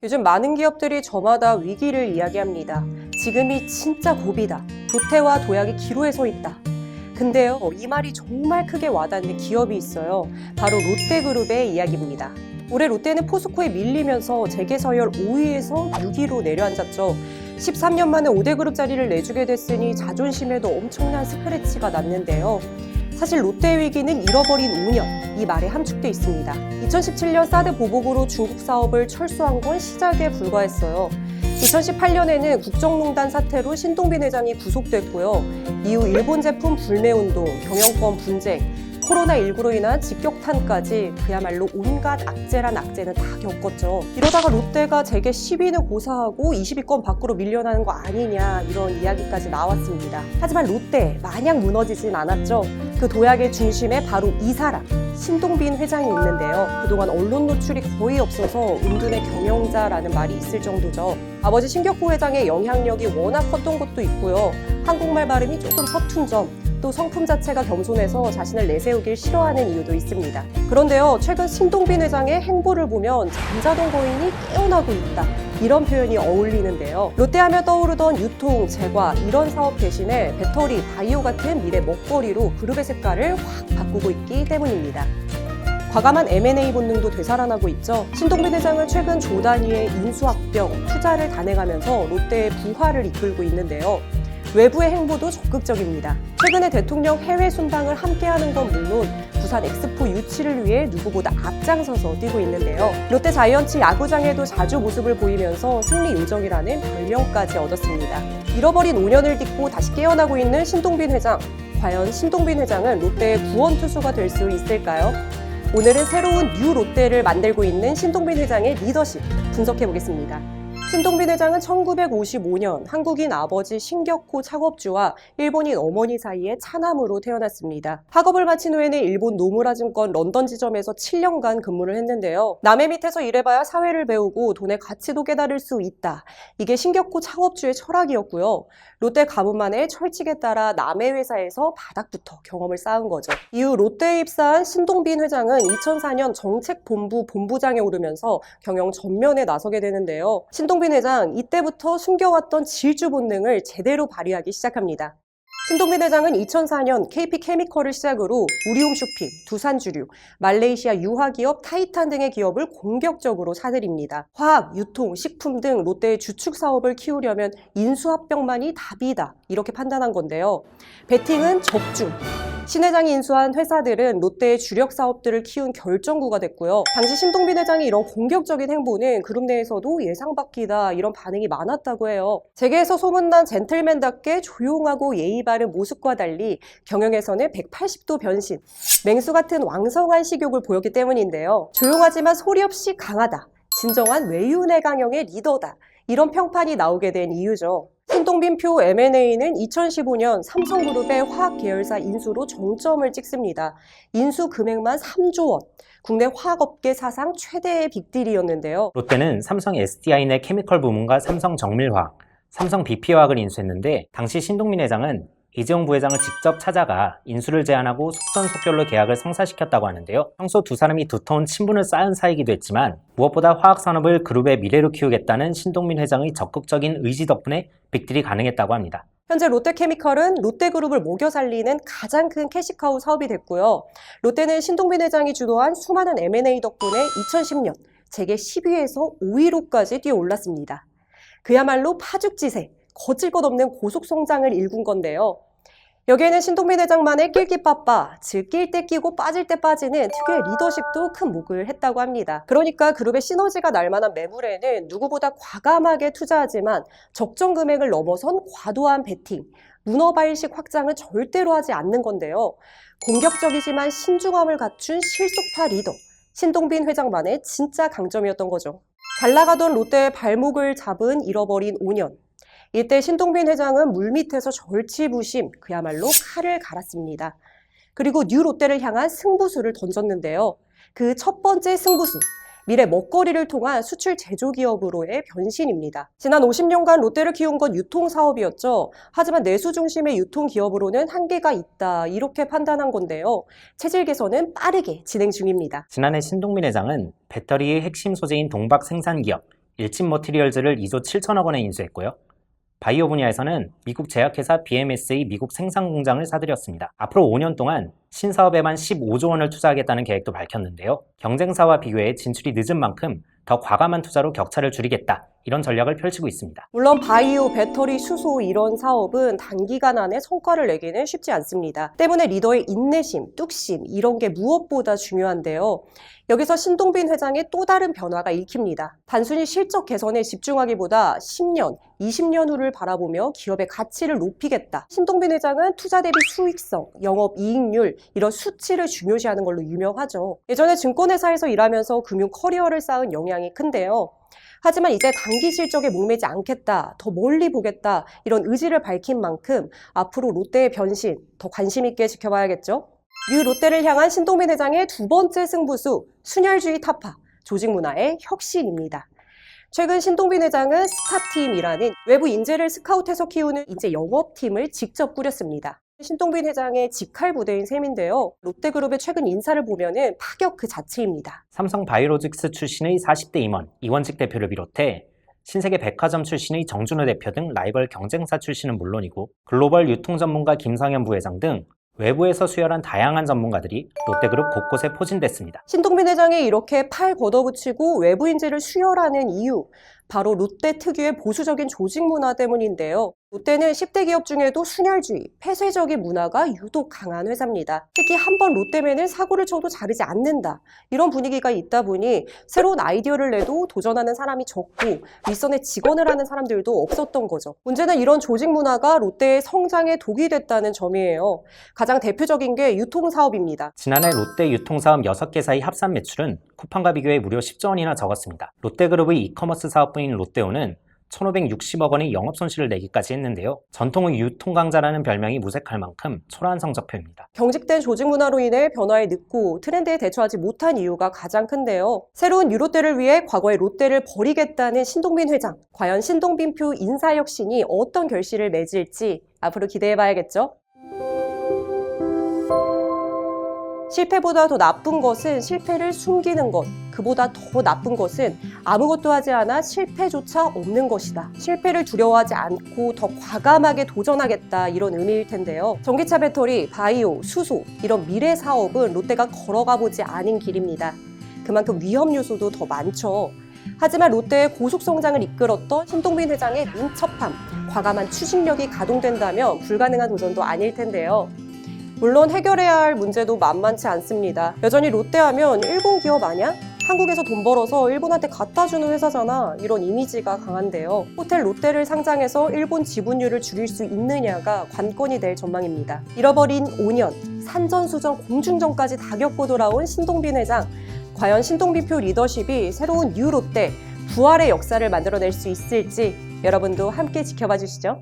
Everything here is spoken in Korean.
요즘 많은 기업들이 저마다 위기를 이야기합니다. 지금이 진짜 고비다. 롯데와 도약이 기로에 서 있다. 근데요, 이 말이 정말 크게 와닿는 기업이 있어요. 바로 롯데그룹의 이야기입니다. 올해 롯데는 포스코에 밀리면서 재계서열 5위에서 6위로 내려앉았죠. 13년 만에 5대 그룹 자리를 내주게 됐으니 자존심에도 엄청난 스크래치가 났는데요. 사실 롯데의 위기는 잃어버린 5년, 이 말에 함축돼 있습니다. 2017년 사드 보복으로 중국 사업을 철수한 건 시작에 불과했어요. 2018년에는 국정농단 사태로 신동빈 회장이 구속됐고요. 이후 일본 제품 불매운동, 경영권 분쟁, 코로나19로 인한 직격탄까지 그야말로 온갖 악재란 악재는 다 겪었죠. 이러다가 롯데가 재계 10위는 고사하고 20위권 밖으로 밀려나는 거 아니냐 이런 이야기까지 나왔습니다. 하지만 롯데 마냥 무너지진 않았죠. 그 도약의 중심에 바로 이 사람, 신동빈 회장이 있는데요. 그동안 언론 노출이 거의 없어서 은둔의 경영자라는 말이 있을 정도죠. 아버지 신격호 회장의 영향력이 워낙 컸던 것도 있고요. 한국말 발음이 조금 서툰 점, 또 성품 자체가 겸손해서 자신을 내세우길 싫어하는 이유도 있습니다. 그런데요, 최근 신동빈 회장의 행보를 보면 잠자던 거인이 깨어나고 있다. 이런 표현이 어울리는데요. 롯데하면 떠오르던 유통, 제과 이런 사업 대신에 배터리, 바이오 같은 미래 먹거리로 그룹의 색깔을 확 바꾸고 있기 때문입니다. 과감한 M&A 본능도 되살아나고 있죠. 신동빈 회장은 최근 조 단위의 인수합병, 투자를 단행하면서 롯데의 부활을 이끌고 있는데요. 외부의 행보도 적극적입니다. 최근에 대통령 해외 순방을 함께하는 건 물론 부산 엑스포 유치를 위해 누구보다 앞장서서 뛰고 있는데요. 롯데 자이언츠 야구장에도 자주 모습을 보이면서 승리 요정이라는 별명까지 얻었습니다. 잃어버린 5년을 딛고 다시 깨어나고 있는 신동빈 회장. 과연 신동빈 회장은 롯데의 구원 투수가 될 수 있을까요? 오늘은 새로운 뉴 롯데를 만들고 있는 신동빈 회장의 리더십 분석해 보겠습니다. 신동빈 회장은 1955년 한국인 아버지 신격호 창업주와 일본인 어머니 사이의 차남으로 태어났습니다. 학업을 마친 후에는 일본 노무라 증권 런던 지점에서 7년간 근무를 했는데요. 남의 밑에서 일해봐야 사회를 배우고 돈의 가치도 깨달을 수 있다. 이게 신격호 창업주의 철학이었고요. 롯데 가문만의 철칙에 따라 남의 회사에서 바닥부터 경험을 쌓은 거죠. 이후 롯데에 입사한 신동빈 회장은 2004년 정책본부 본부장에 오르면서 경영 전면에 나서게 되는데요. 신동빈 회장, 이때부터 숨겨왔던 질주 본능을 제대로 발휘하기 시작합니다. 신동빈 회장은 2004년 KP케미컬을 시작으로 우리홈 쇼핑, 두산주류, 말레이시아 유화기업 타이탄 등의 기업을 공격적으로 사들입니다. 화학, 유통, 식품 등 롯데의 주축 사업을 키우려면 인수합병만이 답이다 이렇게 판단한 건데요. 베팅은 적중. 신 회장이 인수한 회사들은 롯데의 주력 사업들을 키운 결정구가 됐고요. 당시 신동빈 회장이 이런 공격적인 행보는 그룹 내에서도 예상 밖이다 이런 반응이 많았다고 해요. 재계에서 소문난 젠틀맨답게 조용하고 예의 바른 모습과 달리 경영에서는 180도 변신, 맹수 같은 왕성한 식욕을 보였기 때문인데요. 조용하지만 소리 없이 강하다, 진정한 외유내 강형의 리더다 이런 평판이 나오게 된 이유죠. 신동빈표 M&A는 2015년 삼성그룹의 화학 계열사 인수로 정점을 찍습니다. 인수 금액만 3조 원. 국내 화학업계 사상 최대의 빅딜이었는데요. 롯데는 삼성 SDI 내 케미컬 부문과 삼성 정밀화학, 삼성 BP화학을 인수했는데 당시 신동빈 회장은 이재용 부회장을 직접 찾아가 인수를 제안하고 속전속결로 계약을 성사시켰다고 하는데요. 평소 두 사람이 두터운 친분을 쌓은 사이이기도 했지만 무엇보다 화학산업을 그룹의 미래로 키우겠다는 신동빈 회장의 적극적인 의지 덕분에 빅딜이 가능했다고 합니다. 현재 롯데케미컬은 롯데그룹을 먹여 살리는 가장 큰 캐시카우 사업이 됐고요. 롯데는 신동빈 회장이 주도한 수많은 M&A 덕분에 2010년 재계 10위에서 5위로까지 뛰어올랐습니다. 그야말로 파죽지세, 거칠 것 없는 고속 성장을 일군 건데요. 여기에는 신동빈 회장만의 낄끼빠빠, 즉 낄 때 끼고 빠질 때 빠지는 특유의 리더십도 큰 몫을 했다고 합니다. 그러니까 그룹의 시너지가 날 만한 매물에는 누구보다 과감하게 투자하지만 적정 금액을 넘어선 과도한 베팅, 문어발식 확장은 절대로 하지 않는 건데요. 공격적이지만 신중함을 갖춘 실속파 리더, 신동빈 회장만의 진짜 강점이었던 거죠. 잘 나가던 롯데의 발목을 잡은 잃어버린 5년. 이때 신동빈 회장은 물밑에서 절치부심, 그야말로 칼을 갈았습니다. 그리고 뉴 롯데를 향한 승부수를 던졌는데요. 그 첫 번째 승부수, 미래 먹거리를 통한 수출 제조기업으로의 변신입니다. 지난 50년간 롯데를 키운 건 유통사업이었죠. 하지만 내수 중심의 유통기업으로는 한계가 있다 이렇게 판단한 건데요. 체질 개선은 빠르게 진행 중입니다. 지난해 신동빈 회장은 배터리의 핵심 소재인 동박 생산기업 일진 머티리얼즈를 2조 7천억 원에 인수했고요. 바이오 분야에서는 미국 제약회사 BMS의 미국 생산 공장을 사들였습니다. 앞으로 5년 동안 신사업에만 15조 원을 투자하겠다는 계획도 밝혔는데요. 경쟁사와 비교해 진출이 늦은 만큼 더 과감한 투자로 격차를 줄이겠다, 이런 전략을 펼치고 있습니다. 물론 바이오, 배터리, 수소 이런 사업은 단기간 안에 성과를 내기는 쉽지 않습니다. 때문에 리더의 인내심, 뚝심 이런 게 무엇보다 중요한데요. 여기서 신동빈 회장의 또 다른 변화가 읽힙니다. 단순히 실적 개선에 집중하기보다 10년, 20년 후를 바라보며 기업의 가치를 높이겠다. 신동빈 회장은 투자 대비 수익성, 영업 이익률 이런 수치를 중요시하는 걸로 유명하죠. 예전에 증권회사에서 일하면서 금융 커리어를 쌓은 영향이 큰데요. 하지만 이제 단기 실적에 목매지 않겠다, 더 멀리 보겠다 이런 의지를 밝힌 만큼 앞으로 롯데의 변신 더 관심 있게 지켜봐야겠죠. 뉴 롯데를 향한 신동빈 회장의 두 번째 승부수, 순혈주의 타파, 조직 문화의 혁신입니다. 최근 신동빈 회장은 스타팀이라는 외부 인재를 스카우트해서 키우는 인재 영업팀을 직접 꾸렸습니다. 신동빈 회장의 직할 부대인 셈인데요. 롯데그룹의 최근 인사를 보면은 파격 그 자체입니다. 삼성 바이오로직스 출신의 40대 임원 이원직 대표를 비롯해 신세계 백화점 출신의 정준호 대표 등 라이벌 경쟁사 출신은 물론이고 글로벌 유통 전문가 김성현 부회장 등 외부에서 수혈한 다양한 전문가들이 롯데그룹 곳곳에 포진됐습니다. 신동빈 회장이 이렇게 팔 걷어붙이고 외부 인재를 수혈하는 이유, 바로 롯데 특유의 보수적인 조직 문화 때문인데요. 롯데는 10대 기업 중에도 순혈주의, 폐쇄적인 문화가 유독 강한 회사입니다. 특히 한번 롯데맨은 사고를 쳐도 자르지 않는다. 이런 분위기가 있다 보니 새로운 아이디어를 내도 도전하는 사람이 적고 윗선에 직원을 하는 사람들도 없었던 거죠. 문제는 이런 조직 문화가 롯데의 성장에 독이 됐다는 점이에요. 가장 대표적인 게 유통사업입니다. 지난해 롯데 유통사업 6개사의 합산 매출은 쿠팡과 비교해 무려 10조 원이나 적었습니다. 롯데그룹의 이커머스 사업부인 롯데오는 1,560억 원의 영업손실을 내기까지 했는데요. 전통의 유통강자라는 별명이 무색할 만큼 초라한 성적표입니다. 경직된 조직 문화로 인해 변화에 늦고 트렌드에 대처하지 못한 이유가 가장 큰데요. 새로운 뉴롯데를 위해 과거의 롯데를 버리겠다는 신동빈 회장. 과연 신동빈표 인사혁신이 어떤 결실을 맺을지 앞으로 기대해봐야겠죠? 실패보다 더 나쁜 것은 실패를 숨기는 것. 그보다 더 나쁜 것은 아무것도 하지 않아 실패조차 없는 것이다. 실패를 두려워하지 않고 더 과감하게 도전하겠다, 이런 의미일 텐데요. 전기차 배터리, 바이오, 수소 이런 미래 사업은 롯데가 걸어가 보지 않은 길입니다. 그만큼 위험 요소도 더 많죠. 하지만 롯데의 고속 성장을 이끌었던 신동빈 회장의 민첩함, 과감한 추진력이 가동된다면 불가능한 도전도 아닐 텐데요. 물론 해결해야 할 문제도 만만치 않습니다. 여전히 롯데하면 일본 기업 아냐? 한국에서 돈 벌어서 일본한테 갖다 주는 회사잖아, 이런 이미지가 강한데요. 호텔 롯데를 상장해서 일본 지분율을 줄일 수 있느냐가 관건이 될 전망입니다. 잃어버린 5년, 산전수전 공중전까지 다 겪고 돌아온 신동빈 회장. 과연 신동빈표 리더십이 새로운 뉴 롯데, 부활의 역사를 만들어낼 수 있을지 여러분도 함께 지켜봐 주시죠.